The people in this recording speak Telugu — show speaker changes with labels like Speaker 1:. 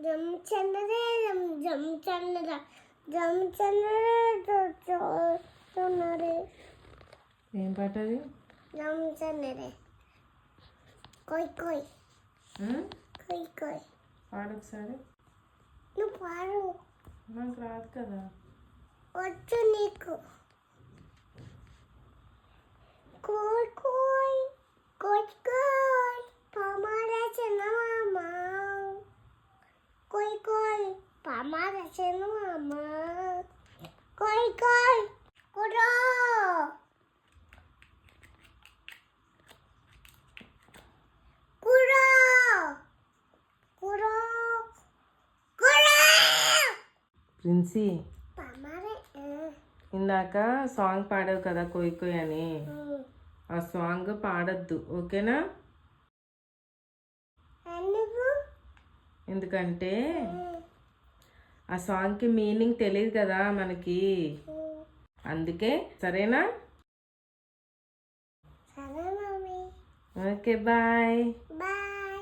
Speaker 1: జమ్ చందరే జమ్ చందర జమ్ చందరే
Speaker 2: ఏం పాట అది?
Speaker 1: జమ్ చందరే కోయ్ కోయ్ కోయ్ కోయ్.
Speaker 2: పాడు ఒకసారి.
Speaker 1: నువ్వు పాడు.
Speaker 2: నాకు రాదు కదా.
Speaker 1: వచ్చు నీకు. కోయ్ కోయ్ కోయ్ కోయ్ పామారా చందమామ కోయ్ కోయ్ పామారా చందమామ కోయ్ కోయ్ కురో కురో కురో కురో.
Speaker 2: ప్రిన్సీ,
Speaker 1: పామారా
Speaker 2: ఇందాక సాంగ్ పాడావు కదా కోయ్ కోయ్ అని, ఆ సాంగ్ పాడద్దు, ఓకేనా? ఎందుకంటే ఆ సాంగ్కి మీనింగ్ తెలియదు కదా మనకి, అందుకే. సరేనా?
Speaker 1: సరే మమ్మీ.
Speaker 2: Okay, bye.
Speaker 1: బాయ్.